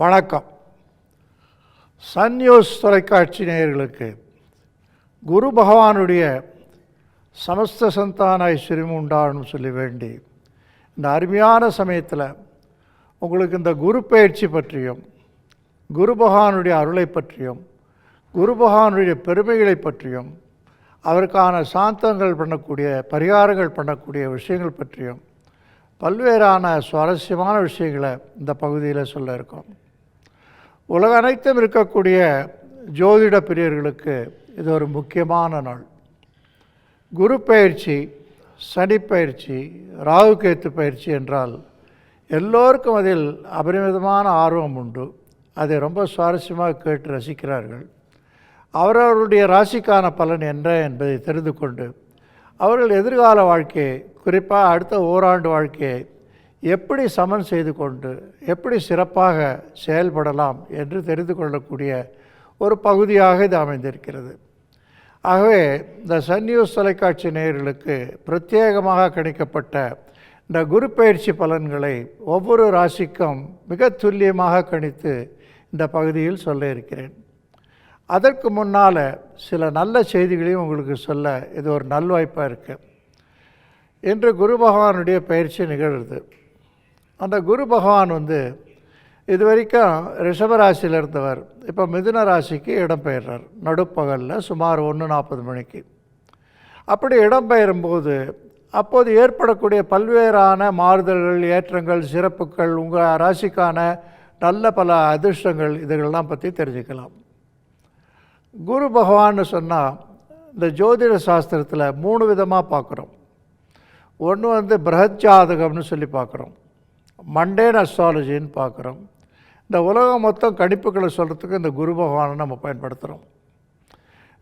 வணக்கம். Sun news தொலைக்காட்சி நேயர்களுக்கு குரு பகவானுடைய சமஸ்த சந்தான ஐஸ்வர்யம் உண்டாகணும்னு சொல்லி வேண்டி இந்த அருமையான சமயத்தில் உங்களுக்கு இந்த குரு பயிற்சி பற்றியும் குரு பகவானுடைய அருளை பற்றியும் குரு பகவானுடைய பெருமைகளை பற்றியும் அவருக்கான சாந்தங்கள் பண்ணக்கூடிய பரிகாரங்கள் பண்ணக்கூடிய விஷயங்கள் பற்றியும் பல்வேறான சுவாரஸ்யமான விஷயங்களை இந்த பகுதியில் சொல்ல இருக்கோம். உலக அனைத்தும் இருக்கக்கூடிய ஜோதிட பிரியர்களுக்கு இது ஒரு முக்கியமான நாள். குரு பயிற்சி, சனி பயிற்சி, ராகு கேத்து பயிற்சி என்றால் எல்லோருக்கும் அதில் அபரிமிதமான ஆர்வம் உண்டு. அதை ரொம்ப சுவாரஸ்யமாக கேட்டு ரசிக்கிறார்கள். அவரவருடைய ராசிக்கான பலன் என்ன என்பதை தெரிந்து கொண்டு அவர்கள் எதிர்கால வாழ்க்கையை, குறிப்பாக அடுத்த ஓராண்டு வாழ்க்கையை எப்படி சமன் செய்து கொண்டு எப்படி சிறப்பாக செயல்படலாம் என்று தெரிந்து கொள்ளக்கூடிய ஒரு பகுதியாக இது அமைந்திருக்கிறது. ஆகவே இந்த சன் நியூஸ் தொலைக்காட்சி நேயர்களுக்கு பிரத்யேகமாக கணிக்கப்பட்ட இந்த குரு பயிற்சி பலன்களை ஒவ்வொரு ராசிக்கும் மிக துல்லியமாக கணித்து இந்த பகுதியில் சொல்ல இருக்கிறேன். அதற்கு முன்னால் சில நல்ல செய்திகளையும் உங்களுக்கு சொல்ல இது ஒரு நல்வாய்ப்பாக இருக்குது. இன்று குரு பகவானுடைய பயிற்சி நிகழ்கிறது. அந்த குரு பகவான் இது வரைக்கும் ரிஷபராசியில் இருந்தவர் இப்போ மிதுன ராசிக்கு இடம்பெயர்றார். நடுப்பகலில் சுமார் 1:40 மணிக்கு. அப்படி இடம்பெயரும்போது அப்போது ஏற்படக்கூடிய பல்வேறான மாறுதல்கள், ஏற்றங்கள், சிறப்புகள், உங்கள் ராசிக்கான நல்ல பல அதிர்ஷ்டங்கள் இதுகளெல்லாம் பற்றி தெரிஞ்சுக்கலாம். குரு பகவான்னு சொன்னால் இந்த ஜோதிட சாஸ்திரத்தில் 3 விதமாக பார்க்குறோம். ஒன்று பிரஹத் ஜாதகம்னு சொல்லி பார்க்குறோம், மண்டேன் அஸ்ட்ராலஜின்னு பார்க்குறோம். இந்த உலகம் மொத்தம் கணிப்புகளை சொல்கிறதுக்கு இந்த குரு பகவானை நம்ம பயன்படுத்துகிறோம்.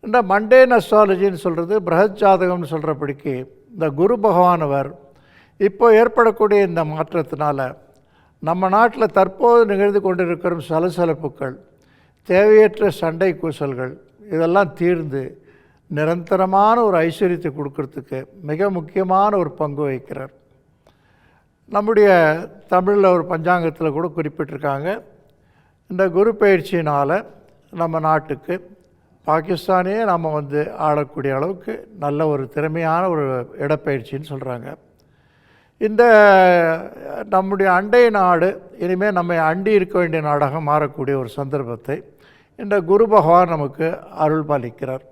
இந்த மண்டேன் அஸ்ட்ராலஜின்னு சொல்கிறது, பிரஹத் ஜாதகம்னு சொல்கிறபடிக்கு இந்த குரு பகவானவர் இப்போ ஏற்படக்கூடிய இந்த மாற்றத்தினால நம்ம நாட்டில் தற்போது நிகழ்ந்து கொண்டிருக்கிற சலசலப்புகள், தேவையற்ற சண்டை கூசல்கள் இதெல்லாம் தீர்ந்து நிரந்தரமான ஒரு ஐஸ்வர்யத்தை கொடுக்கறதுக்கு மிக முக்கியமான ஒரு பங்கு வகிக்கிறார். நம்முடைய தமிழில் ஒரு பஞ்சாங்கத்தில் கூட குறிப்பிட்டிருக்காங்க, இந்த குரு பயிற்சியினால் நம்ம நாட்டுக்கு பாகிஸ்தானே நம்ம ஆளக்கூடிய அளவுக்கு நல்ல ஒரு திறமையான ஒரு இடப்பயிற்சின்னு சொல்கிறாங்க. இந்த நம்முடைய அண்டை நாடு இனிமேல் நம்ம அண்டி இருக்க வேண்டிய நாடாக மாறக்கூடிய ஒரு சந்தர்ப்பத்தை இந்த குரு பகவான் நமக்கு அருள் பாலிக்கிறார்.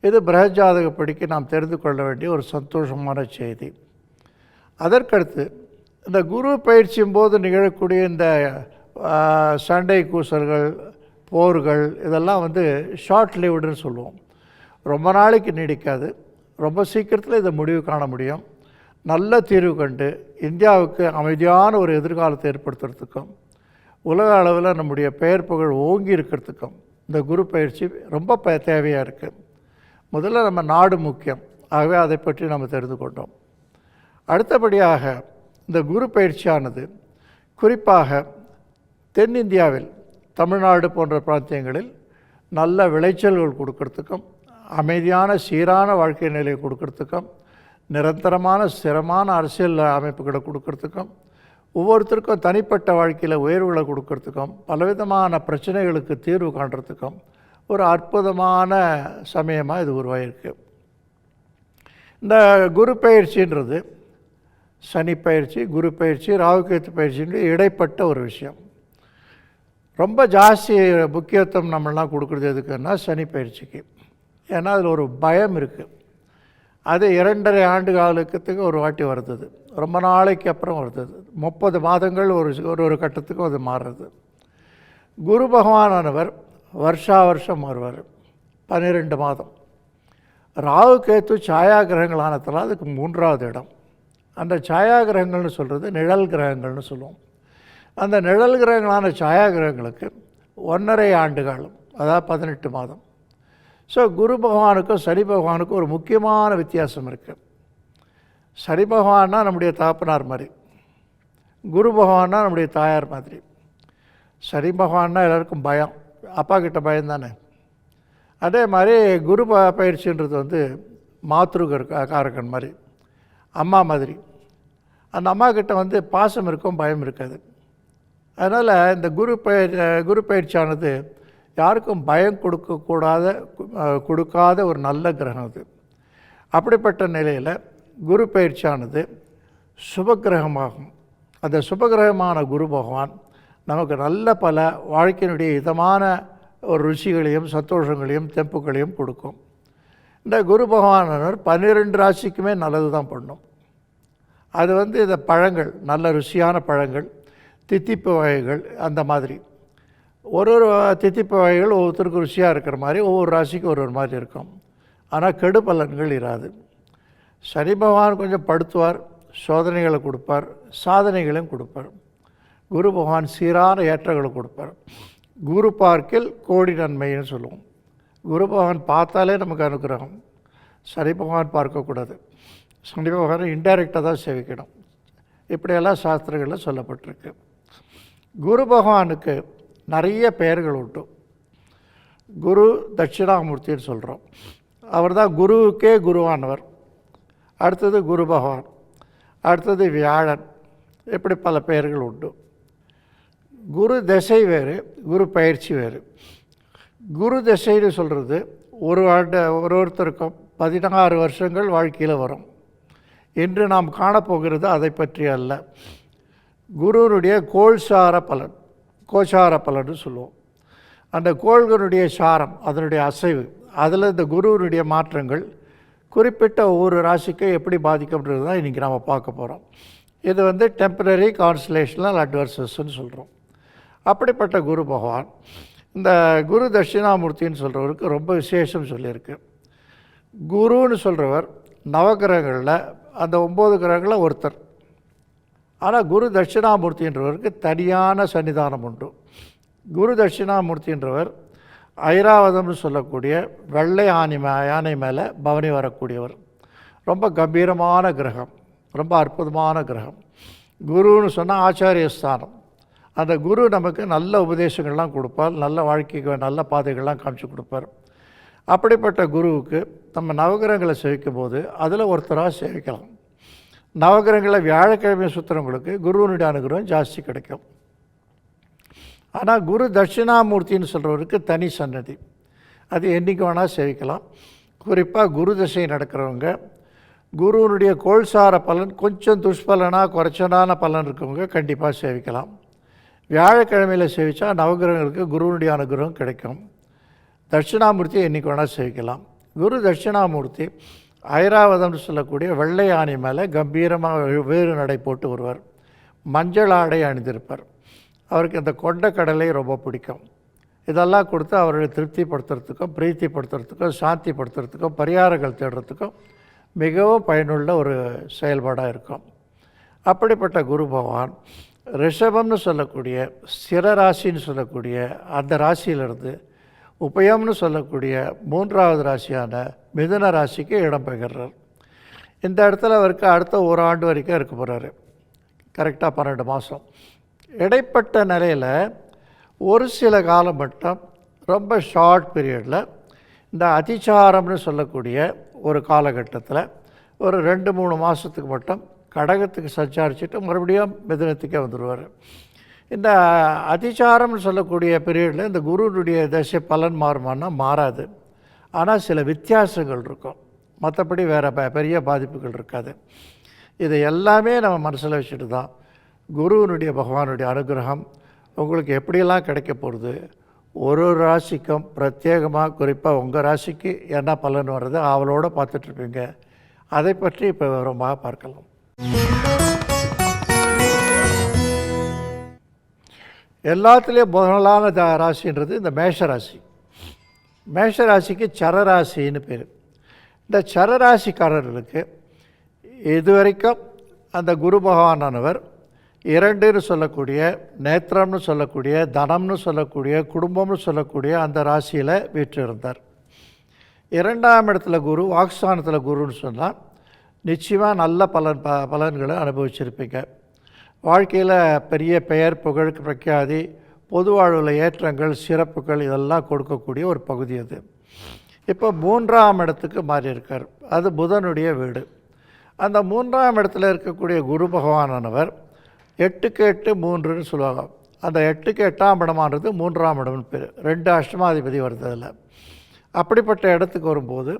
இது பிரஹத் ஜாதகப்படிக்கு நாம் தெரிந்து கொள்ள வேண்டிய ஒரு சந்தோஷமான செய்தி. அதற்கடுத்து இந்த குரு பயிற்சியும் போது நிகழக்கூடிய இந்த சண்டை கூசல்கள், போர்கள் இதெல்லாம் ஷார்ட் லிவ்டுன்னு சொல்லுவோம். ரொம்ப நாளைக்கு நீடிக்காது. ரொம்ப சீக்கிரத்தில் இதை முடிவு காண முடியும். நல்ல தீர்வு கண்டு இந்தியாவுக்கு அமைதியான ஒரு எதிர்காலத்தை ஏற்படுத்துறதுக்கும் உலக அளவில் நம்முடைய பெயர் புகழ் ஓங்கி இருக்கிறதுக்கும் இந்த குரு பயிற்சி ரொம்ப தேவையாக இருக்குது. முதல்ல நம்ம நாடு முக்கியம். ஆகவே அதை பற்றி நம்ம தெரிந்து கொண்டோம். அடுத்தபடியாக இந்த குரு பயிற்சியானது குறிப்பாக தென்னிந்தியாவில் தமிழ்நாடு போன்ற பிராந்தியங்களில் நல்ல விளைச்சல்கள் கொடுக்கறதுக்கும், அமைதியான சீரான வாழ்க்கை நிலையை கொடுக்கறதுக்கும், நிரந்தரமான ஸ்திரமான அரசியல் அமைப்புகளை கொடுக்கறதுக்கும், ஒவ்வொருத்தருக்கும் தனிப்பட்ட வாழ்க்கையில் உயர்வுகளை கொடுக்கறதுக்கும், பலவிதமான பிரச்சனைகளுக்கு தீர்வு காண்றதுக்கும் ஒரு அற்புதமான சமயமாக இது உருவாகிருக்கு. இந்த குரு பயிற்சின்றது சனி பயிற்சி, குரு பயிற்சி, ராகுகேத்து பயிற்சின்ற இடைப்பட்ட ஒரு விஷயம். ரொம்ப ஜாஸ்தி முக்கியத்துவம் நம்மளாம் கொடுக்குறது எதுக்குன்னா சனி பயிற்சிக்கு. ஏன்னா அதில் ஒரு பயம் இருக்குது. அது 2.5 ஆண்டு காலத்துக்கு ஒரு வாட்டி வருது, ரொம்ப நாளைக்கு அப்புறம் வருது, 30 மாதங்கள் ஒரு கட்டத்துக்கும் அது மாறுறது. குரு பகவானவர் வருஷா வருஷம் வருவார், 12 மாதம். ராகு கேத்து சாயா கிரகங்களானதால் அதுக்கு 3வது இடம். அந்த சாயா கிரகங்கள்னு சொல்கிறது நிழல் கிரகங்கள்னு சொல்லுவோம். அந்த நிழல் கிரகங்களான சாயா கிரகங்களுக்கு 1.5 ஆண்டு காலம், அதாவது 18 மாதம். ஸோ குரு பகவானுக்கும் சனி பகவானுக்கும் ஒரு முக்கியமான வித்தியாசம் இருக்குது. சனி பகவான்னா நம்முடைய தகப்பனார் மாதிரி, குரு பகவான்னா நம்முடைய தாயார் மாதிரி. சனி பகவான்னா எல்லாருக்கும் பயம், அப்பா கிட்ட பயம் தானே. அதே மாதிரி குரு பயிற்சின்றது மாத்ருகர் காரகன் மாதிரி, அம்மா மாதிரி. அந்த அம்மா கிட்ட பாசம் இருக்கும், பயம் இருக்காது. அதனால் இந்த குரு பயிற்சியானது யாருக்கும் பயம் கொடுக்காத ஒரு நல்ல கிரகம் அது. அப்படிப்பட்ட நிலையில் குரு பயிற்சியானது சுபகிரகமாகும். அந்த சுபகிரகமான குரு பகவான் நமக்கு நல்ல பல வாழ்க்கையினுடைய இதமான ஒரு ருசிகளையும் சந்தோஷங்களையும் தெம்புகளையும் கொடுக்கும். இந்த குரு பகவானவர் 12 ராசிக்குமே நல்லது தான் பண்ணும். அது இந்த பழங்கள், நல்ல ருசியான பழங்கள், தித்திப்பு வகைகள், அந்த மாதிரி ஒரு தித்திப்பு வகைகள் ஒவ்வொருத்தருக்கும் ருசியாக இருக்கிற மாதிரி ஒவ்வொரு ராசிக்கும் ஒரு மாதிரி இருக்கும். ஆனால் கெடு பலன்கள் இராது. சனி பகவான் கொஞ்சம் படுத்துவார், சோதனைகளை கொடுப்பார், சாதனைகளையும் கொடுப்பார். குரு பகவான் சீரான ஏற்றங்களை கொடுப்பார். குரு பார்க்கில் கோடி நன்மைன்னு சொல்லுவோம். குரு பகவான் பார்த்தாலே நமக்கு அனுகிரகம். சனி பகவான் பார்க்கக்கூடாது. சனி பகவானை இன்டைரக்டாக தான் சேவிக்கணும். இப்படியெல்லாம் சாஸ்திரங்களில் சொல்லப்பட்டிருக்கு. குரு பகவானுக்கு நிறைய பெயர்கள் உண்டு. குரு தட்சிணாமூர்த்தின்னு சொல்கிறோம். அவர் தான் குருவுக்கே குருவானவர். அடுத்தது குரு பகவான், அடுத்தது வியாழன், இப்படி பல பெயர்கள் உண்டு. குரு திசை வேறு, குரு பயிற்சி வேறு. குரு திசைன்னு சொல்கிறது ஒருத்தருக்கும் 16 வருஷங்கள் வாழ்க்கையில் வரும். இன்று நாம் காணப்போகிறது அதை பற்றி அல்ல. குருனுடைய கோச்சார பலன்னு சொல்லுவோம். அந்த கோள்களுடைய சாரம், அதனுடைய அசைவு, அதில் இந்த குருவினுடைய மாற்றங்கள் குறிப்பிட்ட ஒவ்வொரு ராசிக்கு எப்படி பாதிக்கப்படுறது தான் இன்றைக்கி நாம் பார்க்க போகிறோம். இது டெம்பரரி கான்ஸ்டலேஷனல் அட்வர்சஸ்ன்னு சொல்கிறோம். அப்படிப்பட்ட குரு பகவான் இந்த குரு தட்சிணாமூர்த்தின்னு சொல்கிறவருக்கு ரொம்ப விசேஷம் சொல்லியிருக்கு. குருன்னு சொல்கிறவர் நவகிரகங்களில் அந்த 9 கிரகங்களில் ஒருத்தர். ஆனால் குரு தட்சிணாமூர்த்தின்றவருக்கு தனியான சன்னிதானம் உண்டு. குரு தட்சிணாமூர்த்தின்றவர் ஐராவதம்னு சொல்லக்கூடிய வெள்ளை யானை மேலே பவனி வரக்கூடியவர். ரொம்ப கம்பீரமான கிரகம், ரொம்ப அற்புதமான கிரகம். குருன்னு சொன்னால் ஆச்சாரியஸ்தானம். அந்த குரு நமக்கு நல்ல உபதேசங்கள்லாம் கொடுப்பார், நல்ல வாழ்க்கைக்கு நல்ல பாதைகள்லாம் காமிச்சு கொடுப்பார். அப்படிப்பட்ட குருவுக்கு நம்ம நவகிரகங்களை சேவிக்கும் போது அதில் ஒருத்தராக சேவிக்கலாம். நவகிரகங்களை வியாழக்கிழமை சுற்றுறவங்களுக்கு குருவனுடைய அனுகிரகம் ஜாஸ்தி கிடைக்கும். ஆனால் குரு தட்சிணாமூர்த்தின்னு சொல்கிறவருக்கு தனி சன்னதி, அது என்றைக்கு வேணால் சேவிக்கலாம். குறிப்பாக குரு திசை நடக்கிறவங்க, குருவனுடைய கோள்சார பலன் கொஞ்சம் துஷ்பலனாக குறைச்சனான பலன் இருக்கவங்க கண்டிப்பாக சேவிக்கலாம். வியாழக்கிழமையில் சேவித்தா நவகிரகங்களுக்கு குருவனுடைய அனுகிரகம் கிடைக்கும். தட்சிணாமூர்த்தியை என்றைக்கு வேணால் சேவிக்கலாம். குரு தட்சிணாமூர்த்தி ஐராவதம்னு சொல்லக்கூடிய வெள்ளை யானை மேலே கம்பீரமாக வேறு நடை போட்டு வருவார். மஞ்சள் ஆடை அணிந்திருப்பார். அவருக்கு இந்த கொண்டக்கடலை ரொம்ப பிடிக்கும். இதெல்லாம் கொடுத்து அவர்களை திருப்திப்படுத்துறதுக்கும் பிரீத்திப்படுத்துறதுக்கும் சாந்திப்படுத்துறதுக்கும் பரிகாரங்கள் தேடுறதுக்கும் மிகவும் பயனுள்ள ஒரு செயல்பாடாக இருக்கும். அப்படிப்பட்ட குரு பகவான் ரிஷபம்னு சொல்லக்கூடிய ஸ்திர ராசின்னு சொல்லக்கூடிய அந்த ராசியிலிருந்து உபயம்னு சொல்லக்கூடிய 3வது ராசியான மிதுன ராசிக்கு இடம்பெயர்றார். இந்த இடத்துல அவருக்கு அடுத்த ஒரு ஆண்டு வரைக்கும் இருக்க போகிறாரு. கரெக்டாக 12 மாதம். இடைப்பட்ட நிலையில் ஒரு சில காலம் மட்டும் ரொம்ப ஷார்ட் பீரியடில் இந்த அதிசாரம்னு சொல்லக்கூடிய ஒரு காலகட்டத்தில் ஒரு 2-3 மாதத்துக்கு மட்டும் கடகத்துக்கு சஞ்சாரிச்சுட்டு மறுபடியும் மிதுனத்துக்கே வந்துடுவார். இந்த அதிசாரம்னு சொல்லக்கூடிய பீரியடில் இந்த குருனுடைய தசை பலன் மாறுமானா மாறாது. ஆனால் சில வித்தியாசங்கள் இருக்கும், மற்றபடி வேறு பெரிய பாதிப்புகள் இருக்காது. இதை எல்லாமே நம்ம மனசில் வச்சுட்டு தான் குருவனுடைய பகவானுடைய அனுகிரகம் உங்களுக்கு எப்படியெல்லாம் கிடைக்க போகிறது, ஒரு ராசிக்கும் பிரத்யேகமாக குறிப்பாக உங்கள் ராசிக்கு என்ன பலன் வர்றது அவளோடு பார்த்துட்ருப்பீங்க. அதை பற்றி இப்போ விவரமாக பார்க்கலாம். எல்லாத்துலேயும் முதலான ராசின்றது இந்த மேஷராசி. மேஷராசிக்கு சரராசின்னு பேர். இந்த சரராசிக்காரர்களுக்கு இதுவரைக்கும் அந்த குரு பகவானவர் 2ன்னு சொல்லக்கூடிய நேத்திரம்னு சொல்லக்கூடிய தனம்னு சொல்லக்கூடிய குடும்பம்னு சொல்லக்கூடிய அந்த ராசியில் வீற்றிருந்தார். 2ஆம் இடத்துல குரு, வாக்ஸ்தானத்தில் குருன்னு சொன்னால் நிச்சயமாக நல்ல பலன்களை அனுபவிச்சிருப்பீங்க. வாழ்க்கையில் பெரிய பெயர், புகழ், பிரఖ్యాதி, பொது வாழ்வில் ஏற்றங்கள், சிறப்புகள் இதெல்லாம் கொடுக்கக்கூடிய ஒரு பகுதி அது. இப்போ 3ஆம் இடத்துக்கு மாறி இருக்கார். அது புதனுடைய வீடு. அந்த 3ஆம் இடத்துல இருக்கக்கூடிய குரு பகவானவர் 8க்கு 8 3ன்னு சொல்லுவாங்க. அந்த 8க்கு 8ஆம் இடமானது 3ஆம் இடம்னு பேர். 2 அஷ்டமாதிபதி வருது அதில். அப்படிப்பட்ட இடத்துக்கு வரும்போது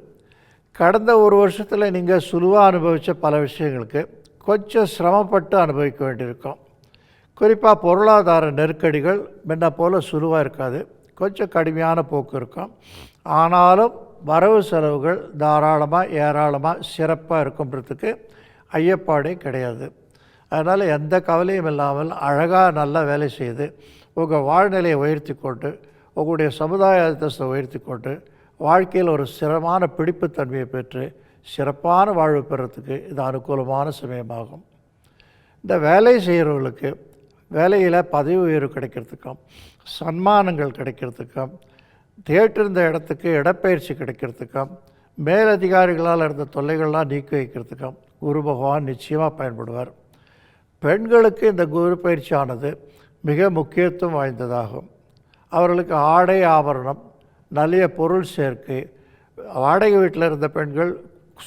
கடந்த ஒரு வருஷத்தில் நீங்கள் சுலுவாக அனுபவித்த பல விஷயங்களுக்கு கொஞ்சம் சிரமப்பட்டு அனுபவிக்க வேண்டியிருக்கும். குறிப்பாக பொருளாதார நெருக்கடிகள் முன்ன போல் சுலுவாக இருக்காது, கொஞ்சம் கடுமையான போக்கு இருக்கும். ஆனாலும் வரவு செலவுகள் தாராளமாக ஏராளமாக சிறப்பாக இருக்கும்ன்றதுக்கு ஐயப்பாடே கிடையாது. அதனால் எந்த கவலையும் இல்லாமல் அழகாக நல்லா வேலை செய்து உங்கள் வாழ்நிலையை உயர்த்தி கொண்டு உங்களுடைய சமுதாய அந்தஸ்தை உயர்த்தி கொண்டு வாழ்க்கையில் ஒரு சிறமான பிடிப்புத்தன்மையை பெற்று சிறப்பான வாழ்வு பெறத்துக்கு இது அனுகூலமான சமயமாகும். இந்த வேலை செய்கிறவர்களுக்கு வேலையில் பதவி உயர்வு கிடைக்கிறதுக்கும் சன்மானங்கள் கிடைக்கிறதுக்கும் தேட்டிருந்த இடத்துக்கு இடப்பெயர்ச்சி கிடைக்கிறதுக்கும் மேலதிகாரிகளால் இருந்த தொல்லைகள்லாம் நீக்கி வைக்கிறதுக்கும் குரு பகவான் நிச்சயமாக பயன்படுவார். பெண்களுக்கு இந்த குரு பயிற்சியானது மிக முக்கியத்துவம் வாய்ந்ததாகும். அவர்களுக்கு ஆடை ஆபரணம், நல்ல பொருள் சேர்க்கை, வாடகை வீட்டில் இருந்த பெண்கள்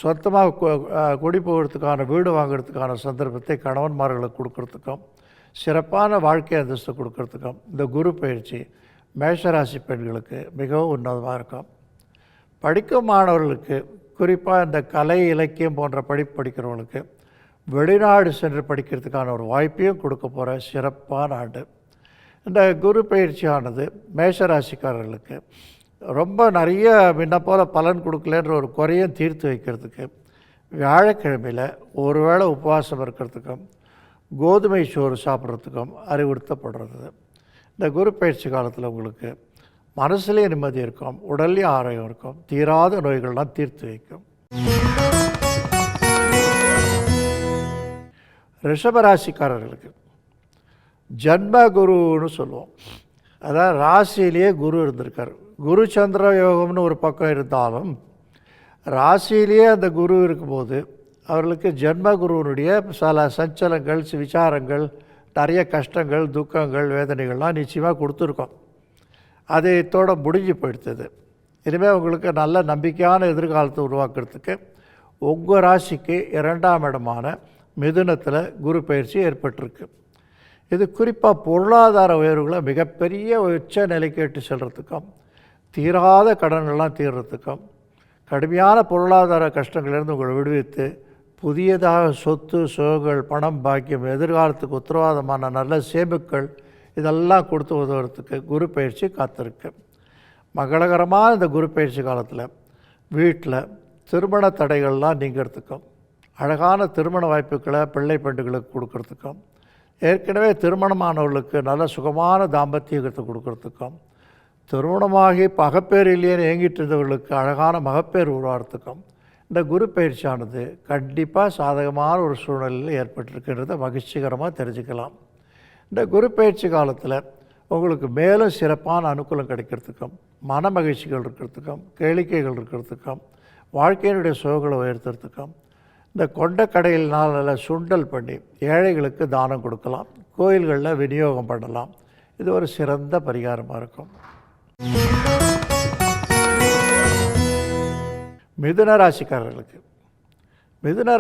சொந்தமாக குடி போகிறதுக்கான வீடு வாங்கிறதுக்கான சந்தர்ப்பத்தை கணவன்மார்களுக்கு கொடுக்கறதுக்கும் சிறப்பான வாழ்க்கை அந்தஸ்து கொடுக்கறதுக்கும் இந்த குரு பயிற்சி மேஷராசி பெண்களுக்கு மிகவும் உன்னதமாக இருக்கும். படிக்கும் மாணவர்களுக்கு குறிப்பாக இந்த கலை இலக்கியம் போன்ற படிப்பு படிக்கிறவங்களுக்கு வெளிநாடு சென்று படிக்கிறதுக்கான ஒரு வாய்ப்பையும் கொடுக்க போகிற சிறப்பான ஆண்டு. இந்த குரு பயிற்சியானது மேஷராசிக்காரர்களுக்கு ரொம்ப நிறைய முன்ன போல் பலன் கொடுக்கலன்ற ஒரு குறையும் தீர்த்து வைக்கிறதுக்கு வியாழக்கிழமையில் ஒரு வேளை உபவாசம் இருக்கிறதுக்கும் கோதுமை சோறு சாப்பிட்றதுக்கும் அறிவுறுத்தப்படுறது. இந்த குரு பயிற்சி காலத்தில் உங்களுக்கு மனசுலேயே நிம்மதி இருக்கும், உடல்லையும் ஆரோக்கியம் இருக்கும், தீராத நோய்கள்லாம் தீர்த்து வைக்கும். ரிஷபராசிக்காரர்களுக்கு ஜன்ம குருன்னு சொல்லுவோம். அதாவது ராசியிலேயே குரு இருந்திருக்கார். குரு சந்திர யோகம்னு ஒரு பக்கம் இருந்தாலும் ராசியிலேயே அந்த குரு இருக்கும்போது அவர்களுக்கு ஜென்ம குருவனுடைய சில சஞ்சலங்கள், விசாரங்கள், நிறைய கஷ்டங்கள், துக்கங்கள், வேதனைகள்லாம் நிச்சயமாக கொடுத்துருக்கோம். அது இதோட முடிஞ்சு போயிடுத்தது. இனிமேல் உங்களுக்கு நல்ல நம்பிக்கையான எதிர்காலத்தை உருவாக்குறதுக்கு உங்கள் ராசிக்கு 2ஆம் இடமான மிதுனத்தில் குரு பயிற்சி ஏற்பட்டிருக்கு. இது குறிப்பாக பொருளாதார உயர்வுகளை மிகப்பெரிய உச்ச நிலைக்கு எட்டு செல்கிறதுக்கும் தீராத கடன்கள்லாம் தீர்றதுக்கும் கடுமையான பொருளாதார கஷ்டங்களிலிருந்து உங்களை விடுவித்து புதியதாக சொத்து சுகங்கள், பணம், பாக்கியம், எதிர்காலத்துக்கு உத்தரவாதமான நல்ல சேமிப்புகள் இதெல்லாம் கொடுத்து உதவுறதுக்கு குரு பயிற்சி காத்திருக்கு. மங்களகரமான இந்த குரு பயிற்சி காலத்தில் வீட்டில் திருமண தடைகள்லாம் நீங்கிறதுக்கும் அழகான திருமண வாய்ப்புகளை பிள்ளை பெண்டுகளுக்கு கொடுக்கறதுக்கும் ஏற்கனவே திருமணமானவர்களுக்கு நல்ல சுகமான தாம்பத்தியத்தை கொடுக்கறதுக்கும் திருமணமாகி மகப்பேறு இல்லையேன்னு ஏங்கிட்டு இருந்தவர்களுக்கு அழகான மகப்பேறு உருவாகிறதுக்கும் இந்த குரு பயிற்சியானது கண்டிப்பாக சாதகமான ஒரு சூழ்நிலையில் ஏற்பட்டிருக்கின்றத மகிழ்ச்சிகரமாக தெரிஞ்சுக்கலாம். இந்த குரு பயிற்சி காலத்தில் உங்களுக்கு மேலும் சிறப்பான அனுகூலம் கிடைக்கிறதுக்கும் மன மகிழ்ச்சிகள் இருக்கிறதுக்கும் கேளிக்கைகள் இருக்கிறதுக்கும் வாழ்க்கையினுடைய சுகங்களை உயர்த்துறதுக்கும் இந்த கொண்ட கடையினால் நல்ல சுண்டல் பண்ணி ஏழைகளுக்கு தானம் கொடுக்கலாம், கோயில்களில் விநியோகம் பண்ணலாம். இது ஒரு சிறந்த பரிகாரமாக இருக்கும். மிதுன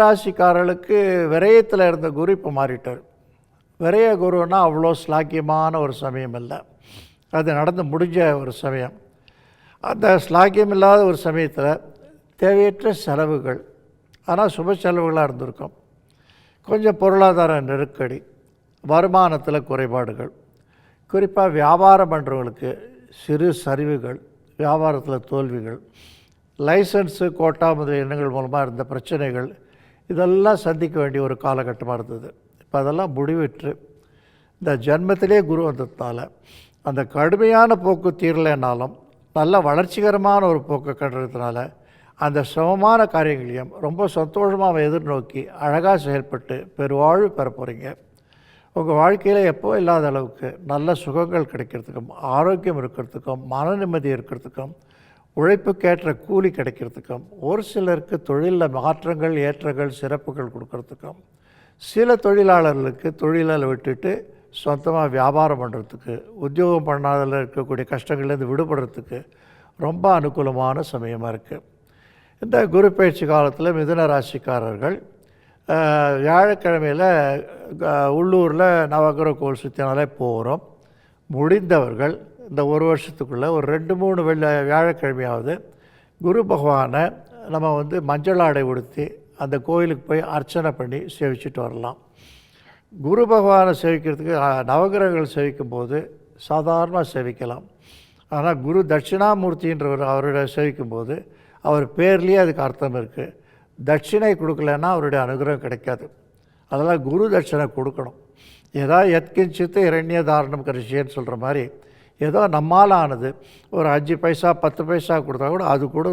ராசிக்காரர்களுக்கு விரயத்தில் இருந்த குரு இப்போ மாறிட்டார். விரய குருன்னா அவ்வளோ ஸ்லாக்கியமான ஒரு சமயம் இல்லை, அது நடந்து முடிஞ்ச ஒரு சமயம். அந்த ஸ்லாக்கியம் இல்லாத ஒரு சமயத்தில் தேவையற்ற செலவுகள், ஆனால் சுப செலவுகளாக இருந்திருக்கும். கொஞ்சம் பொருளாதார நெருக்கடி, வருமானத்தில் குறைபாடுகள், குறிப்பாக வியாபாரம் பண்ணுறவங்களுக்கு சிறு சரிவுகள், வியாபாரத்தில் தோல்விகள், லைசன்ஸு கோட்டா முதலிய எண்ணங்கள் மூலமாக இருந்த பிரச்சனைகள் இதெல்லாம் சந்திக்க வேண்டிய ஒரு காலகட்டமாக இருந்தது. இப்போ அதெல்லாம் முடிவிட்டு இந்த ஜென்மத்திலே குரு வந்ததுனால அந்த கடுமையான போக்கு தீரலைனாலும் நல்ல வளர்ச்சிகரமான ஒரு போக்கை கண்டுறதுனால அந்த சமமான காரியங்களையும் ரொம்ப சந்தோஷமாக எதிர்நோக்கி அழகாக செயல்பட்டு பெருவாழ்வு பெற போகிறீங்க. உங்கள் வாழ்க்கையில் எப்போ இல்லாத அளவுக்கு நல்ல சுகங்கள் கிடைக்கிறதுக்கும் ஆரோக்கியம் இருக்கிறதுக்கும் மன நிம்மதி இருக்கிறதுக்கும் உழைப்புக்கேற்ற கூலி கிடைக்கிறதுக்கும் ஒரு சிலருக்கு தொழிலில் மாற்றங்கள் ஏற்றங்கள் சிறப்புகள் கொடுக்கறதுக்கும் சில தொழிலாளர்களுக்கு தொழிலில் விட்டுட்டு சொந்தமாக வியாபாரம் பண்ணுறதுக்கு உத்தியோகம் பண்ணாதில் இருக்கக்கூடிய கஷ்டங்கள்லேருந்து விடுபடுறதுக்கு ரொம்ப அனுகூலமான சமயமாக இருக்குது. இந்த குரு பயிற்சி காலத்தில் மிதுன ராசிக்காரர்கள் வியாழக்கிழமையில் உள்ளூரில் நவகிரக கோவில் சுற்றினாலே போகிறோம். முடிந்தவர்கள் இந்த ஒரு வருஷத்துக்குள்ளே ஒரு 2-3 வியாழக்கிழமையாவது குரு பகவானை நம்ம மஞ்சள் ஆடை உடுத்தி அந்த கோயிலுக்கு போய் அர்ச்சனை பண்ணி சேவிச்சுட்டு வரலாம். குரு பகவானை சேவிக்கிறதுக்கு நவகிரகங்கள் சேவிக்கும் போது சாதாரணமாக சேவிக்கலாம். ஆனால் குரு தட்சிணாமூர்த்தின்றவர் அவருடைய சேவிக்கும்போது அவர் பேர்லேயே அதுக்கு அர்த்தம் இருக்குது. தட்சிணை கொடுக்கலன்னா அவருடைய அனுகிரகம் கிடைக்காது. அதெல்லாம் குரு தட்சிணை கொடுக்கணும். ஏதோ எத்கிஞ்சித்து இரண்ய தாரணம் கரிசியன்னு சொல்கிற மாதிரி ஏதோ நம்மால் ஆனது ஒரு 5 பைசா 10 பைசா கொடுத்தா கூட அது கூட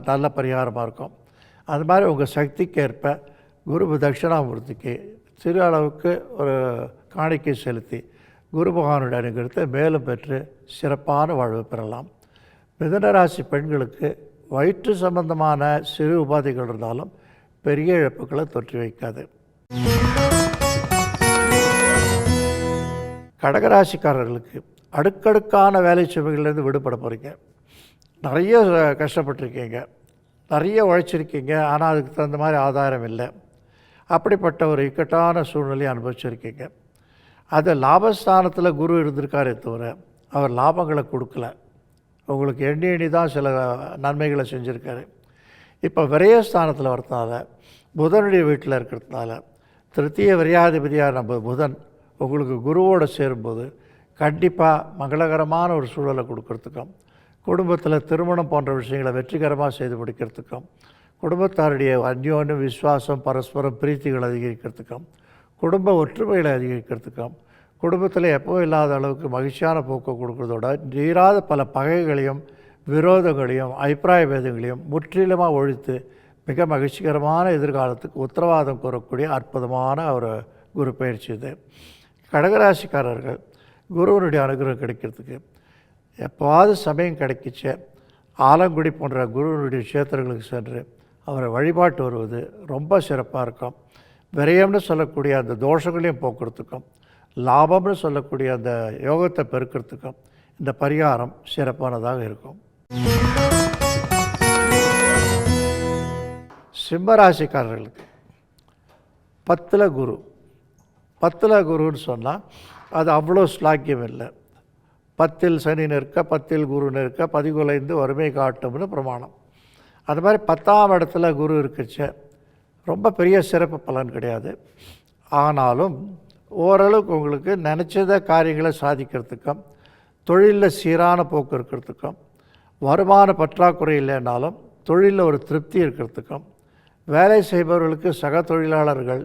நல்ல பரிகாரமாக இருக்கும். அது மாதிரி உங்கள் சக்திக்கு ஏற்ப குரு தட்சிணாமூர்த்திக்கு சிறு அளவுக்கு ஒரு காணிக்கை செலுத்தி குரு பகவானுடைய அனுகிரகத்தை மேலும் பெற்று சிறப்பான வாழ்வு பெறலாம். மிதுன ராசி பெண்களுக்கு வயிற்று சம்பந்தமான சிறு உபாதைகள் இருந்தாலும் பெரிய இழப்புகளை தொற்றி வைக்காது. கடகராசிக்காரர்களுக்கு அடுக்கடுக்கான வேலை சுமைகள்லேருந்து விடுபட போகிறீங்க. நிறைய கஷ்டப்பட்டிருக்கீங்க, நிறைய உழைச்சிருக்கீங்க, ஆனால் அதுக்கு தகுந்த மாதிரி ஆதாரம் இல்லை. அப்படிப்பட்ட ஒரு இக்கட்டான சூழ்நிலையை அனுபவிச்சிருக்கீங்க. அது லாபஸ்தானத்தில் குரு இருந்திருக்காரே தவிர அவர் லாபங்களை கொடுக்கல. உங்களுக்கு எண்ணி தான் சில நன்மைகளை செஞ்சுருக்காரு. இப்போ விரயஸ்தானத்தில் வரதுனால புதனுடைய வீட்டில் இருக்கிறதுனால திருத்திய விரையாதிபதியாக நம்ம புதன் உங்களுக்கு குருவோடு சேரும்போது கண்டிப்பாக மங்களகரமான ஒரு சூழலை கொடுக்கறதுக்கும், குடும்பத்தில் திருமணம் போன்ற விஷயங்களை வெற்றிகரமாக செய்து முடிக்கிறதுக்கும், குடும்பத்தாருடைய அந்யோன்யம் விசுவாசம் பரஸ்பரம் பிரீத்திகள் அதிகரிக்கிறதுக்கும், குடும்ப ஒற்றுமைகளை அதிகரிக்கிறதுக்கும், குடும்பத்தில் எப்பவும் இல்லாத அளவுக்கு மகிழ்ச்சியான போக்கை கொடுக்குறதோட தீராத பல பகைகளையும் விரோதங்களையும் அபிப்பிராய பேதங்களையும் முற்றிலுமாக ஒழித்து மிக மகிழ்ச்சிகரமான எதிர்காலத்துக்கு உத்தரவாதம் கூறக்கூடிய அற்புதமான ஒரு குரு பயிற்சி இது. கடகராசிக்காரர்கள் குருவனுடைய அனுகிரகம் கிடைக்கிறதுக்கு எப்போவாவது சமயம் கிடைக்கிச்சே ஆலங்குடி போன்ற குருவனுடைய க்ஷேத்திரங்களுக்கு சென்று அவரை வழிபாட்டு வருவது ரொம்ப சிறப்பாக இருக்கும். விரயம்னு சொல்லக்கூடிய அந்த தோஷங்களையும் போக்குறதுக்கும், லாபம்னு சொல்லக்கூடிய அந்த யோகத்தை பெருக்கிறதுக்கும் இந்த பரிகாரம் சிறப்பானதாக இருக்கும். சிம்மராசிக்காரர்களுக்கு 10ல் குரு. 10ல் குருன்னு சொன்னால் அது அவ்வளோ ஸ்லாக்கியம் இல்லை. 10ல் சனி நிற்க 10ல் குரு நிற்க பதிகுலைந்து வறுமை காட்டும்னு பிரமாணம். அது மாதிரி 10ஆம் இடத்துல குரு இருக்குச்ச ரொம்ப பெரிய சிறப்பு பலன் கிடையாது. ஆனாலும் ஓரளவுக்கு உங்களுக்கு நினச்சத காரியங்களை சாதிக்கிறதுக்கும், தொழிலில் சீரான போக்கு இருக்கிறதுக்கும், வருமான பற்றாக்குறை இல்லைன்னாலும் தொழிலில் ஒரு திருப்தி இருக்கிறதுக்கும், வேலை செய்பவர்களுக்கு சக தொழிலாளர்கள்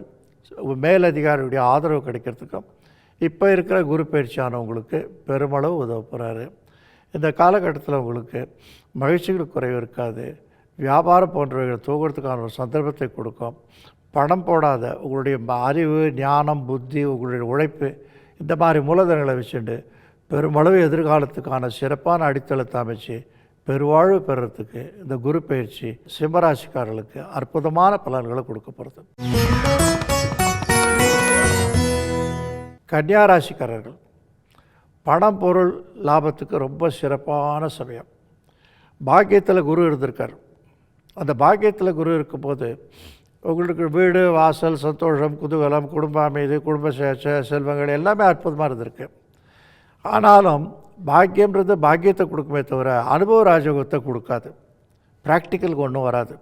மேலதிகாரியுடைய ஆதரவு கிடைக்கிறதுக்கும் இப்போ இருக்கிற குரு பயிற்சியானவங்களுக்கு பெருமளவு உதவ போகிறாரு. இந்த காலகட்டத்தில் உங்களுக்கு மகிழ்ச்சிகள் குறைவு இருக்காது. வியாபாரம் போன்றவைகளை தூக்கிறதுக்கான ஒரு சந்தர்ப்பத்தை கொடுக்கும். பணம் போடாத உங்களுடைய அறிவு, ஞானம், புத்தி, உங்களுடைய உழைப்பு இந்த மாதிரி மூலதனங்களை வச்சுட்டு பெருமளவு எதிர்காலத்துக்கான சிறப்பான அடித்தளத்தை அமைச்சு பெருவாழ்வு பெறுறதுக்கு இந்த குரு பயிற்சி சிம்மராசிக்காரர்களுக்கு அற்புதமான பலன்களை கொடுக்க போகிறது. கன்னியாராசிக்காரர்கள் பணம் பொருள் லாபத்துக்கு ரொம்ப சிறப்பான சமயம். பாக்கியத்தில் குரு இருந்திருக்கார். அந்த பாக்கியத்தில் குரு இருக்கும்போது உங்களுக்கு வீடு வாசல் சந்தோஷம் குதூகலம் குடும்ப அமைதி குடும்ப செல்வங்கள் எல்லாமே அற்புதமாக இருந்திருக்கு. ஆனாலும் பாக்கியன்றது பாக்கியத்தை கொடுக்குமே தவிர அனுபவ ராஜயோகத்தை கொடுக்காது. ப்ராக்டிக்கலுக்கு ஒன்றும் வராது.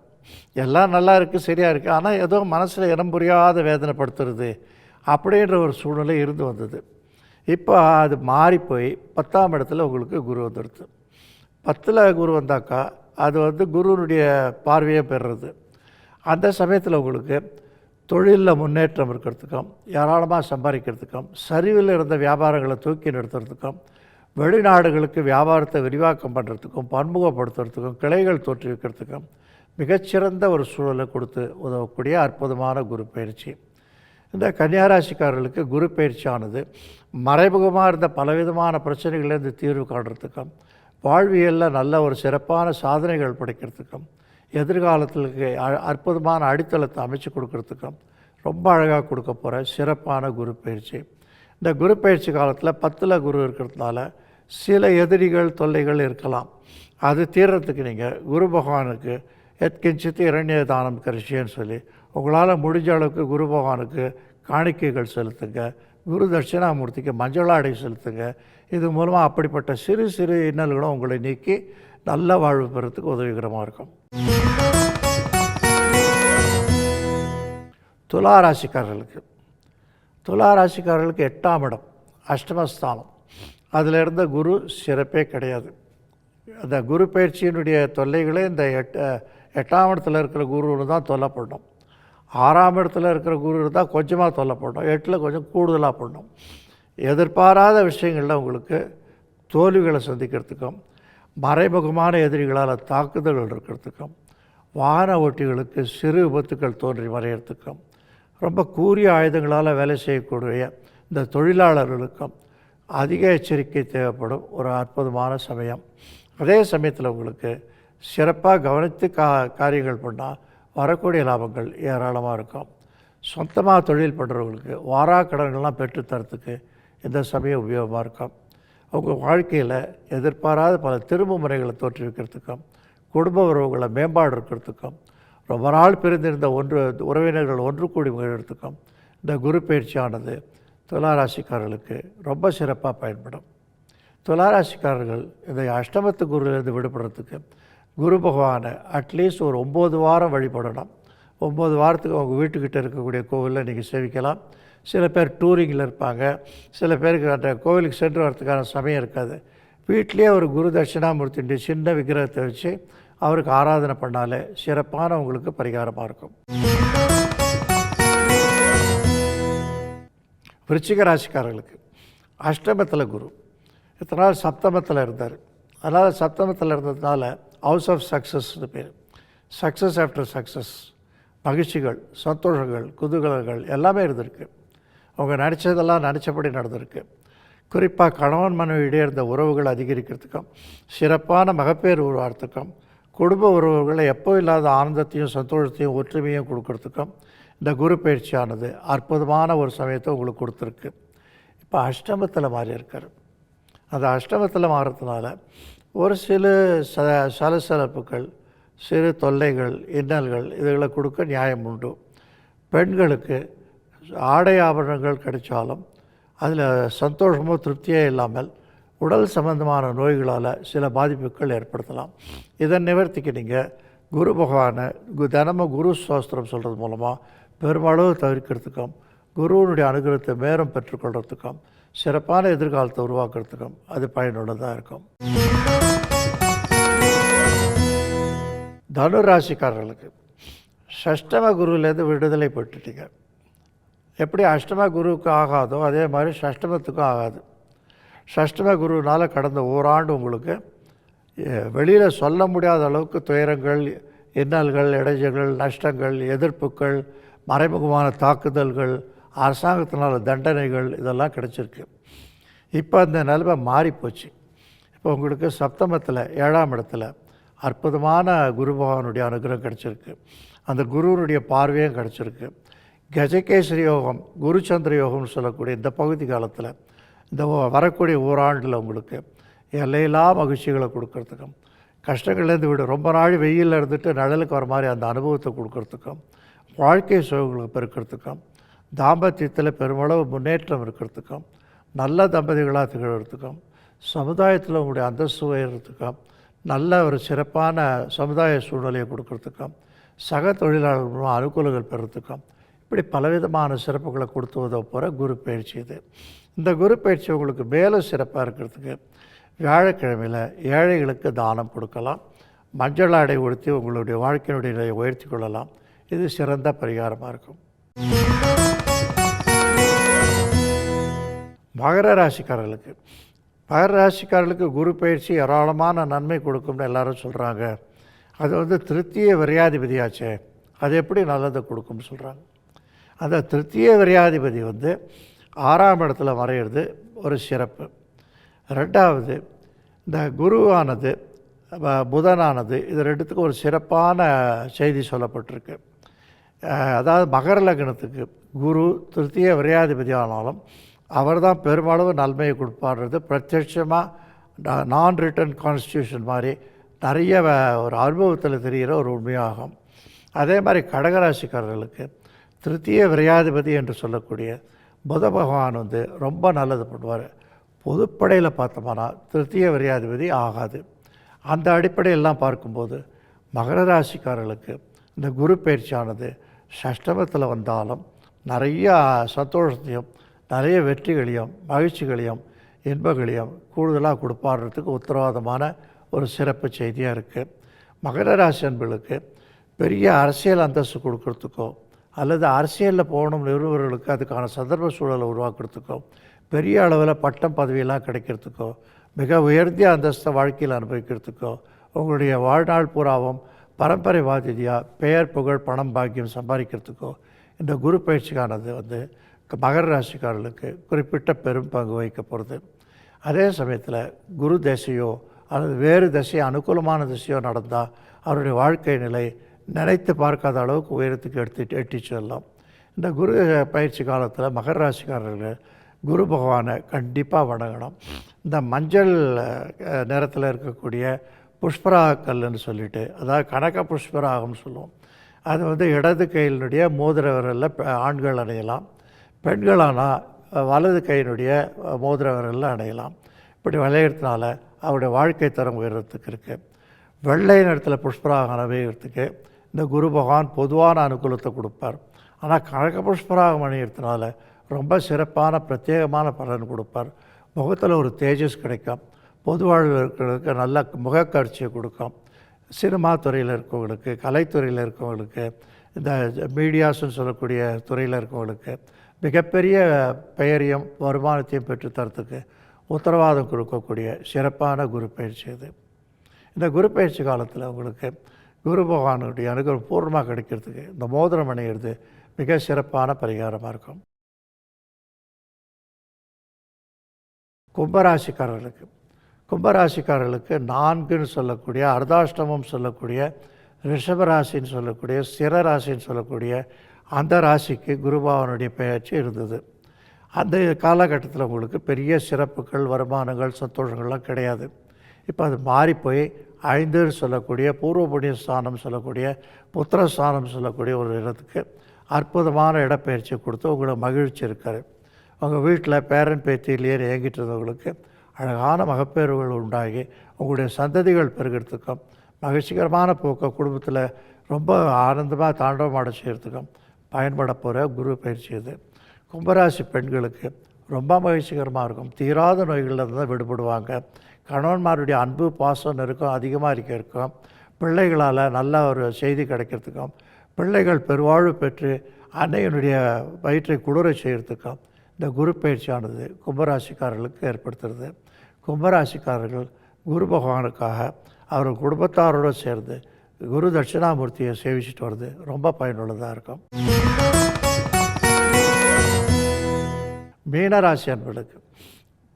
எல்லாம் நல்லா இருக்குது, சரியாக இருக்குது, ஆனால் ஏதோ மனசில் இனம் புரியாத வேதனைப்படுத்துறது அப்படின்ற ஒரு சூழ்நிலை இருந்து வந்தது. இப்போ அது மாறி போய் 10ஆம் இடத்துல உங்களுக்கு குரு வந்துடுது. 10ல் குரு வந்தாக்கா அது குருனுடைய பார்வையை பெறுறது. அந்த சமயத்தில் உங்களுக்கு தொழிலில் முன்னேற்றம் இருக்கிறதுக்கும், ஏராளமாக சம்பாதிக்கிறதுக்கும், சரிவில் இருந்த வியாபாரங்களை தூக்கி நிறுத்துறதுக்கும், வெளிநாடுகளுக்கு வியாபாரத்தை விரிவாக்கம் பண்ணுறதுக்கும், பன்முகப்படுத்துறதுக்கும், கிளைகள் தோற்றுவிக்கிறதுக்கும் மிகச்சிறந்த ஒரு சூழலை கொடுத்து உதவக்கூடிய அற்புதமான குரு பயிற்சி. இந்த கன்னியாராசிக்காரர்களுக்கு குரு பயிற்சியானது மறைமுகமாக இருந்த பலவிதமான பிரச்சனைகள்லேருந்து தீர்வு காணுறதுக்கும், வாழ்வியலில் நல்ல ஒரு சிறப்பான சாதனைகள் படைக்கிறதுக்கும், எதிர்காலத்துக்கு அற்புதமான அடித்தளத்தை அமைச்சு கொடுக்கறதுக்கும் ரொம்ப அழகாக கொடுக்க போகிற சிறப்பான குரு பயிற்சி. இந்த குரு பயிற்சி காலத்தில் 10ல் குரு இருக்கிறதுனால சில எதிரிகள் தொல்லைகள் இருக்கலாம். அது தீர்றதுக்கு நீங்கள் குரு பகவானுக்கு எத்கிஞ்சித்து இரண்ய தானம் கரிசியன்னு சொல்லி உங்களால் முடிஞ்ச அளவுக்கு குரு பகவானுக்கு காணிக்கைகள் செலுத்துங்க. குரு தட்சிணாமூர்த்திக்கு மஞ்சள் ஆடை செலுத்துங்க. இது மூலமாக அப்படிப்பட்ட சிறு சிறு இன்னல்களும் உங்களை நீக்கி நல்ல வாழ்வு பெறத்துக்கு உதவிகரமாக இருக்கும். துலா ராசிக்காரர்களுக்கு 8ஆம் இடம் அஷ்டமஸ்தானம். அதில் இருந்த குரு சிறப்பே கிடையாது. அந்த குரு பயிற்சியினுடைய தொல்லைகளே இந்த 8ஆம் இடத்துல இருக்கிற குருன்னு தான் தொல்லப்படணும். 6ஆம் இடத்துல இருக்கிற குரு இருந்தால் கொஞ்சமாக தொல்லப்படணும், 8ல் கொஞ்சம் கூடுதலாக பண்ணணும். எதிர்பாராத விஷயங்களில் உங்களுக்கு தோல்விகளை சந்திக்கிறதுக்கும், மறைமுகமான எதிரிகளால் தாக்குதல்கள் இருக்கிறதுக்கும், வாகன ஓட்டிகளுக்கு சிறு விபத்துக்கள் தோன்றி மறையிறதுக்கும், ரொம்ப கூரிய ஆயுதங்களால் வேலை செய்யக்கூடிய இந்த தொழிலாளர்களுக்கும் அதிக எச்சரிக்கை தேவைப்படும் ஒரு அற்புதமான சமயம். அதே சமயத்தில் உங்களுக்கு சிறப்பாக கவனித்து காரியங்கள் பண்ணால் வரக்கூடிய லாபங்கள் ஏராளமாக இருக்கும். சொந்தமாக தொழில் பண்ணுறவங்களுக்கு வாரா கடன்கள்லாம் பெற்றுத்தரத்துக்கு இந்த சமயம் உபயோகமாக இருக்கும். உங்கள் வாழ்க்கையில் எதிர்பாராத பல திரும்ப முறைகளை தோற்றுவிக்கிறதுக்கும், குடும்ப உறவுகளை மேம்பாடு இருக்கிறதுக்கும், ரொம்ப நாள் பிரிந்திருந்த உறவினர்கள் ஒன்று கூடி முயற்சிக்கும் இந்த குரு பயிற்சியானது துளாராசிக்காரர்களுக்கு ரொம்ப சிறப்பாக பயன்படும். துளாராசிக்காரர்கள் இந்த அஷ்டமத்து குருவிலிருந்து விடுபடுறதுக்கு குரு பகவானை அட்லீஸ்ட் ஒரு 9 வாரம் வழிபடணும். 9 வாரத்துக்கு அவங்க வீட்டுக்கிட்ட இருக்கக்கூடிய கோவிலில் நீங்கள் சேவிக்கலாம். சில பேர் டூரிங்கில் இருப்பாங்க, சில பேருக்கு அந்த கோவிலுக்கு சென்று வரதுக்கான சமயம் இருக்காது. வீட்டிலே ஒரு குரு தட்சிணாமூர்த்தியுடைய சின்ன விக்கிரகத்தை வச்சு அவருக்கு ஆராதனை பண்ணாலே சிறப்பான உங்களுக்கு பரிகாரமாக இருக்கும். விருச்சிக ராசிக்காரர்களுக்கு அஷ்டமத்தில் குரு இத்தனை நாள் சப்தமத்தில் இருந்தார். அதனால் சப்தமத்தில் இருந்ததுனால ஹவுஸ் ஆஃப் சக்ஸஸ்னு பேர். சக்ஸஸ் ஆஃப்டர் சக்ஸஸ், மகிழ்ச்சிகள், சந்தோஷங்கள், குதூகலங்கள் எல்லாமே இருந்திருக்கு. அவங்க நினச்சதெல்லாம் நினச்சபடி நடந்திருக்கு. குறிப்பாக கணவன் மனைவியிடையே இருந்த உறவுகள் அதிகரிக்கிறதுக்கும், சிறப்பான மகப்பேறு உருவாகிறதுக்கும், குடும்ப உறவுகளை எப்போ இல்லாத ஆனந்தத்தையும் சந்தோஷத்தையும் ஒற்றுமையும் கொடுக்கறதுக்கும் இந்த குரு பயிற்சியானது அற்புதமான ஒரு சமயத்தை உங்களுக்கு கொடுத்துருக்கு. இப்போ அஷ்டமத்தில் மாறி இருக்கார். அந்த அஷ்டமத்தில் மாறுறதுனால ஒரு சில சலசலப்புகள், சிறு தொல்லைகள், இன்னல்கள் இதுகளை கொடுக்க நியாயம் உண்டு. பெண்களுக்கு ஆடை ஆபரணங்கள் கிடைச்சாலும் அதில் சந்தோஷமோ திருப்தியே இல்லாமல் உடல் சம்பந்தமான நோய்களால் சில பாதிப்புகள் ஏற்படுத்தலாம். இதன் நிவர்த்திக்கு நீங்கள் குரு பகவானை தினமும் குரு சாஸ்திரம் சொல்கிறது மூலமாக பெருமளவு தவிர்க்கிறதுக்கும், குருவனுடைய அனுகிரகத்தை மேலும் பெற்றுக்கொள்கிறதுக்கும், சிறப்பான எதிர்காலத்தை உருவாக்குறதுக்கும் அது பயனுள்ளதாக இருக்கும். தனுராசிக்காரர்களுக்கு ஷஷ்டம குருவிலேருந்து விடுதலை பெற்றுட்டீங்க. எப்படி அஷ்டம குருவுக்கு ஆகாதோ அதே மாதிரி ஷஷ்டமத்துக்கும் ஆகாது. ஷஷ்டம குருவினால் கடந்த ஓராண்டு உங்களுக்கு வெளியில் சொல்ல முடியாத அளவுக்கு துயரங்கள், இன்னல்கள், இடைஞ்சல்கள், நஷ்டங்கள், எதிர்ப்புகள், மறைமுகமான தாக்குதல்கள், அரசாங்கத்தினால் தண்டனைகள் இதெல்லாம் கிடச்சிருக்கு. இப்போ அந்த நிலைமை மாறிப்போச்சு. இப்போ உங்களுக்கு சப்தமத்தில் 7ஆம் இடத்துல அற்புதமான குரு பகவானுடைய அனுகிரகம் கிடச்சிருக்கு. அந்த குருவனுடைய பார்வையும் கிடச்சிருக்கு. கஜகேசரி யோகம், குருச்சந்திர யோகம்னு சொல்லக்கூடிய இந்த பகுதி காலத்தில் இந்த வரக்கூடிய ஓராண்டில் உங்களுக்கு எல்லையில்லா மகிழ்ச்சிகளை கொடுக்கறதுக்கும், கஷ்டங்கள்லேருந்து விட ரொம்ப நாள் வெயிலில் இருந்துட்டு நிழலுக்கு வர மாதிரி அந்த அனுபவத்தை கொடுக்கறதுக்கும், வாழ்க்கை சுகங்களை பெருக்கிறதுக்கும், தாம்பத்தியத்தில் பெருமளவு முன்னேற்றம் இருக்கிறதுக்கும், நல்ல தம்பதிகளாக திகழ்கிறதுக்கும், சமுதாயத்தில் உங்களுடைய அந்தஸ்து உயர்றதுக்கும், நல்ல ஒரு சிறப்பான சமுதாய சூழ்நிலையை கொடுக்கறதுக்கும், சக தொழிலாளர்கள் மூலம் அனுகூலங்கள் பெறத்துக்கும், இப்படி பலவிதமான சிறப்புகளை கொடுத்து உதவ போகிற குரு பயிற்சி இது. இந்த குரு பயிற்சி உங்களுக்கு மேலும் சிறப்பாக இருக்கிறதுக்கு வியாழக்கிழமையில் ஏழைகளுக்கு தானம் கொடுக்கலாம், மஞ்சள் ஆடை உடுத்தி உங்களுடைய வாழ்க்கையினுடைய நிலையை உயர்த்தி கொள்ளலாம். இது சிறந்த பரிகாரமாக இருக்கும். மகர ராசிக்காரர்களுக்கு குரு பயிற்சி ஏராளமான நன்மை கொடுக்கும்னு எல்லாரும் சொல்கிறாங்க. அது திருத்திய விரையாதிபதியாச்சே, அது எப்படி நல்லதை கொடுக்கும்னு சொல்கிறாங்க. அந்த திருத்திய விரையாதிபதி 6ஆம் இடத்துல மறையிறது ஒரு சிறப்பு. ரெண்டாவது, இந்த குருவானது புதனானது இது ரெண்டுத்துக்கும் ஒரு சிறப்பான செய்தி சொல்லப்பட்டிருக்கு. அதாவது மகர லக்னத்துக்கு குரு திருத்திய விரையாதிபதி ஆனாலும் அவர் தான் பெருமளவு நன்மையை கொடுப்பாடுறது பிரத்யட்சமாக நான் ரிட்டன் கான்ஸ்டியூஷன் மாதிரி நிறைய ஒரு அனுபவத்தில் தெரிகிற ஒரு உண்மையாகும். அதே மாதிரி கடகராசிக்காரர்களுக்கு திருத்திய விரையாதிபதி என்று சொல்லக்கூடிய புத பகவான் ரொம்ப நல்லது பண்ணுவார். பொதுப்படையில் பார்த்தோம்னா திருத்திய விரையாதிபதி ஆகாது. அந்த அடிப்படையெல்லாம் பார்க்கும்போது மகர ராசிக்காரர்களுக்கு இந்த குரு பயிற்சியானது சஷ்டமத்தில் வந்தாலும் நிறைய சந்தோஷத்தையும் நிறைய வெற்றிகளையும் மகிழ்ச்சிகளையும் இன்பங்களையும் கூடுதலாக கொடுப்பாடுறதுக்கு உத்தரவாதமான ஒரு சிறப்பு செய்தியாக இருக்குது. மகர ராசி அன்பர்களுக்கு பெரிய அரசியல் அந்தஸ்து கொடுக்கறதுக்கோ அல்லது அரசியலில் போகணும் நிறுவனர்களுக்கு அதுக்கான சந்தர்ப்ப சூழலை உருவாக்குறதுக்கோ பெரிய அளவில் பட்டம் பதவியெல்லாம் கிடைக்கிறதுக்கோ மிக உயர்ந்த அந்தஸ்தை வாழ்க்கையில் அனுபவிக்கிறதுக்கோ உங்களுடைய வாழ்நாள் பூராவும் பரம்பரைவாதியாக பெயர் புகழ் பணம் பாக்கியம் சம்பாதிக்கிறதுக்கோ இந்த குரு பயிற்சிக்கானது மகர ராசிக்காரர்களுக்கு குறிப்பிட்ட பெரும் பங்கு வகிக்க போகிறது. அதே சமயத்தில் குரு தசையோ அல்லது வேறு திசையோ அனுகூலமான திசையோ நடந்தால் அவருடைய வாழ்க்கை நிலை நினைத்து பார்க்காத அளவுக்கு உயரத்துக்கு எட்டி செல்லலாம். இந்த குரு பயிற்சி காலத்தில் மகர ராசிக்காரர்கள் குரு பகவானை கண்டிப்பாக வணங்கணும். இந்த மஞ்சள் நிறத்தில் இருக்கக்கூடிய புஷ்பராக கல்லுன்னு சொல்லிட்டு, அதாவது கனக புஷ்பராகம்னு சொல்லுவோம். அது இடது கையினுடைய மோதிர விரலில் ஆண்கள் அணையலாம், பெண்களானால் வலது கையினுடைய மோதிர விரலில் அணையலாம். இப்படி விளையிறதுனால அவருடைய வாழ்க்கை தரம் உயர்றதுக்கு இருக்குது. வெள்ளை நிறத்தில் புஷ்பராகம் அணியறதுக்கு இந்த குரு பகவான் பொதுவான அனுகூலத்தை கொடுப்பார். ஆனால் கனக புஷ்பராகம் அணியறதுனால ரொம்ப சிறப்பான பிரத்யேகமான பலன் கொடுப்பார். முகத்தில் ஒரு தேஜஸ் கிடைக்கும். பொது வாழ்வில் இருக்கிறவங்களுக்கு நல்ல முகக்காட்சியை கொடுக்கும். சினிமா துறையில் இருக்கவங்களுக்கு, கலைத்துறையில் இருக்கவங்களுக்கு, இந்த மீடியாஸ்ன்னு சொல்லக்கூடிய துறையில் இருக்கவங்களுக்கு மிகப்பெரிய பெயரையும் வருமானத்தையும் பெற்றுத்தரத்துக்கு உத்தரவாதம் கொடுக்கக்கூடிய சிறப்பான குரு பயிற்சி இது. இந்த குரு பயிற்சி காலத்தில் உங்களுக்கு குரு பகவானுடைய அனுகிரகம் பூர்ணமாக கிடைக்கிறதுக்கு இந்த மோதிரம் அணிகிறது மிக சிறப்பான பரிகாரமாக இருக்கும். கும்பராசிக்காரர்களுக்கு 4ன்னு சொல்லக்கூடிய அர்த்தாஷ்டமம் சொல்லக்கூடிய ரிஷபராசின்னு சொல்லக்கூடிய ஸ்திர ராசின்னு சொல்லக்கூடிய அந்த ராசிக்கு குருபகவானுடைய பெயர்ச்சி இருந்தது. அந்த காலகட்டத்தில் உங்களுக்கு பெரிய சிறப்புகள் வருமானங்கள் சந்தோஷங்கள்லாம் கிடையாது. இப்போ அது மாறிப்போய் 5ன்னு சொல்லக்கூடிய பூர்வ புண்ணிய ஸ்தானம் சொல்லக்கூடிய புத்திரஸ்தானம் சொல்லக்கூடிய ஒரு இடத்துக்கு அற்புதமான இடப்பெயர்ச்சி கொடுத்து உங்களை மகிழ்ச்சி இருக்கார். உங்கள் வீட்டில் பேரன் பேத்திலேயே இயங்கிட்டு இருந்தவங்களுக்கு அழகான மகப்பேறுகள் உண்டாகி உங்களுடைய சந்ததிகள் பெருகிறதுக்கும் மகிழ்ச்சிகரமான போக்க குடும்பத்தில் ரொம்ப ஆனந்தமாக தாண்டவமாட செய்கிறதுக்கும் பயன்பட போகிற குரு பயிற்சி இது. கும்பராசி பெண்களுக்கு ரொம்ப மகிழ்ச்சிகரமாக இருக்கும். தீராத நோய்களில் தான் விடுபடுவாங்க. கணவன்மாருடைய அன்பு பாசம் நெருக்கம் அதிகமாக இருக்கும். பிள்ளைகளால் நல்ல ஒரு செய்தி கிடைக்கிறதுக்கும் பிள்ளைகள் பெருவாழ்வு பெற்று அன்னையினுடைய வயிற்றை குளிர செய்கிறதுக்கும் இந்த குரு பயிற்சியானது கும்பராசிக்காரர்களுக்கு ஏற்படுத்துறது. கும்பராசிக்காரர்கள் குரு பகவானுக்காக அவர் குடும்பத்தாரோடு சேர்ந்து குரு தட்சிணாமூர்த்தியை சேவிச்சுட்டு வர்றது ரொம்ப பயனுள்ளதாக இருக்கும். மீனராசி அன்பர்களுக்கு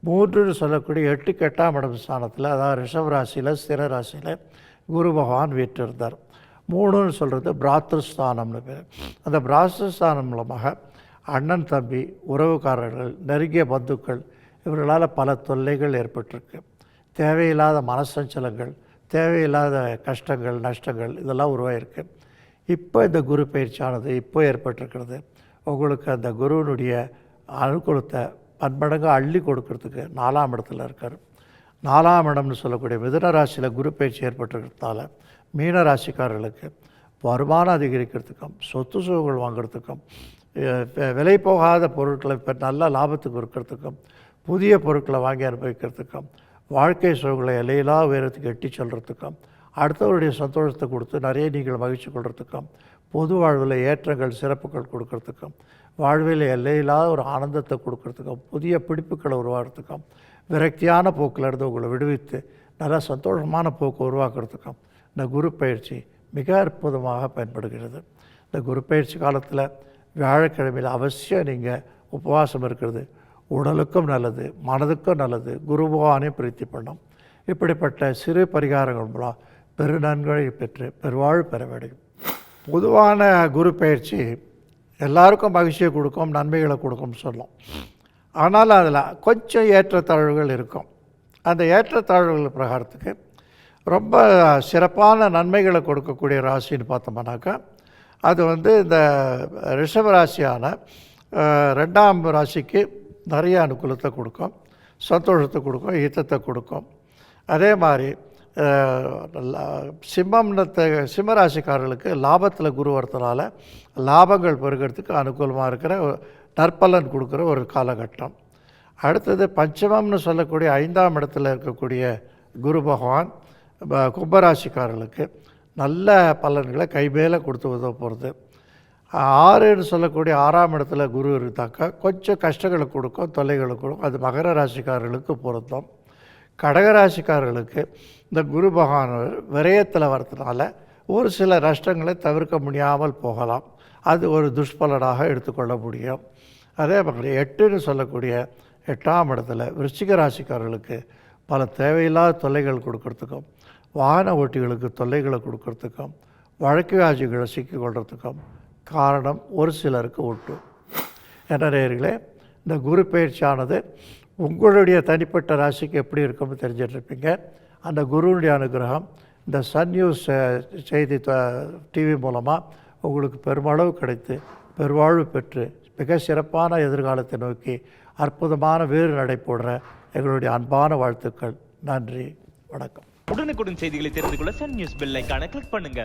3ன்னு சொல்லக்கூடிய 8க்கு 8ஆம் இடம் ஸ்தானத்தில், அதாவது ரிஷப ராசியில் ஸ்திர ராசியில் குரு பகவான் வீற்றிருந்தார். 3ன்னு சொல்கிறது பிராத்திருஸ்தானம்னு பேர். அந்த பிராத்திருஸ்தானம் மூலமாக அண்ணன் தம்பி உறவுக்காரர்கள் நெருங்கிய பந்துக்கள் இவர்களால் பல தொல்லைகள் ஏற்பட்டிருக்கு. தேவையில்லாத மனசஞ்சலங்கள், தேவையில்லாத கஷ்டங்கள் நஷ்டங்கள் இதெல்லாம் உருவாயிருக்கு. இப்போ இந்த குரு பயிற்சியானது இப்போ ஏற்பட்டிருக்கிறது. உங்களுக்கு அந்த குருவினுடைய அனுகூலத்தை பன்மடங்கு அள்ளி கொடுக்கறதுக்கு 4ஆம் இடத்துல இருக்கார். 4ஆம் இடம்னு சொல்லக்கூடிய மிதுன ராசியில் குரு பயிற்சி ஏற்பட்டிருக்கிறதுனால மீன ராசிக்காரர்களுக்கு வருமானம் அதிகரிக்கிறதுக்கும் சொத்து சுகங்கள் வாங்கிறதுக்கும் விலை போகாத பொருட்களை நல்ல லாபத்துக்கு இருக்கிறதுக்கும் புதிய பொருட்களை வாங்கி அனுபவிக்கிறதுக்கும் வாழ்க்கை சூழலை எல்லையில்லா உயரத்துக்கு எட்டி சொல்கிறதுக்கும் அடுத்தவருடைய சந்தோஷத்தை கொடுத்து நிறைய நீங்கள் மகிழ்ச்சி கொள்கிறதுக்கும் பொது வாழ்வில் ஏற்றங்கள் சிறப்புகள் கொடுக்கறதுக்கும் வாழ்வில் எல்லையில்லாத ஒரு ஆனந்தத்தை கொடுக்கறதுக்கும் புதிய பிடிப்புகளை உருவாகிறதுக்கும் விரக்தியான போக்கிலிருந்து உங்களை விடுவித்து நல்ல சந்தோஷமான போக்கு உருவாக்குறதுக்கும் இந்த குரு பயிற்சி மிக அற்புதமாக பயன்படுகிறது. இந்த குரு பயிற்சி காலத்தில் வியாழக்கிழமையில் அவசியம் நீங்கள் உபவாசம் இருக்கிறது உடலுக்கும் நல்லது, மனதுக்கும் நல்லது, குரு பகவானையும் பிரீத்தி பண்ணும். இப்படிப்பட்ட சிறு பரிகாரங்கள் மூலம் பெரு நன்களை பெற்று பெருவாழ்வு பெற வேண்டும். பொதுவான குரு பயிற்சி எல்லாருக்கும் மகிழ்ச்சியை கொடுக்கும், நன்மைகளை கொடுக்கும்னு சொல்லலாம். ஆனால் அதில் கொஞ்சம் ஏற்றத்தாழ்வுகள் இருக்கும். அந்த ஏற்றத்தாழ்வுகள் பிரகாரத்துக்கு ரொம்ப சிறப்பான நன்மைகளை கொடுக்கக்கூடிய ராசின்னு பார்த்தோம்னாக்கா அது இந்த ரிஷப ராசியான 2ஆம் ராசிக்கு நிறைய அனுகூலத்தை கொடுக்கும். சந்தோஷத்தை கொடுக்கும், ஈத்தத்தை கொடுக்கும். அதே மாதிரி சிம்மராசிக்காரர்களுக்கு லாபத்தில் குரு வரதுனால லாபங்கள் பெருகிறதுக்கு அனுகூலமாக இருக்கிற நற்பலன் கொடுக்குற ஒரு காலகட்டம். அடுத்தது பஞ்சமம்னு சொல்லக்கூடிய 5ஆம் இடத்துல இருக்கக்கூடிய குரு பகவான் கும்பராசிக்காரர்களுக்கு நல்ல பலன்களை கைமேலே கொடுத்து உதவ போகிறது. 6ன்னு சொல்லக்கூடிய 6ஆம் இடத்துல குரு இருந்தாக்கா கொஞ்சம் கஷ்டங்களை கொடுக்கும், தொல்லைகளை கொடுக்கும். அது மகர ராசிக்காரர்களுக்கு பொருத்தம். கடகராசிக்காரர்களுக்கு இந்த குரு பகவான் விரயத்தில் வரதுனால ஒரு சில நஷ்டங்களை தவிர்க்க முடியாமல் போகலாம். அது ஒரு துஷ்பலனாக எடுத்துக்கொள்ள முடியும். அதே மாதிரி 8ன்னு சொல்லக்கூடிய 8ஆம் இடத்துல விருச்சிக ராசிக்காரர்களுக்கு பல தேவையில்லாத தொல்லைகள் கொடுக்கறதுக்கும், வாகன ஓட்டிகளுக்கு தொல்லைகளை கொடுக்கறதுக்கும், வழக்கு வியாஜிகளை சிக்கிக்கொள்றதுக்கும் காரணம் ஒரு சிலருக்கு உண்டு. என்ன நேயர்களே, இந்த குரு பயிற்சியானது உங்களுடைய தனிப்பட்ட ராசிக்கு எப்படி இருக்கும்னு தெரிஞ்சிட்ருப்பீங்க. அந்த குருவுடைய அனுகிரகம் இந்த சன் நியூஸ் செய்தி டிவி மூலமாக உங்களுக்கு பெருமளவு கிடைத்து பெருவாழ்வு பெற்று மிக சிறப்பான எதிர்காலத்தை நோக்கி அற்புதமான வேறு நடை போடுற எங்களுடைய அன்பான வாழ்த்துக்கள். நன்றி, வணக்கம். உடனுக்குடன் செய்திகளை தெரிந்து கொள்ள சன் நியூஸ் பெல் ஐகானை கிளிக் பண்ணுங்க.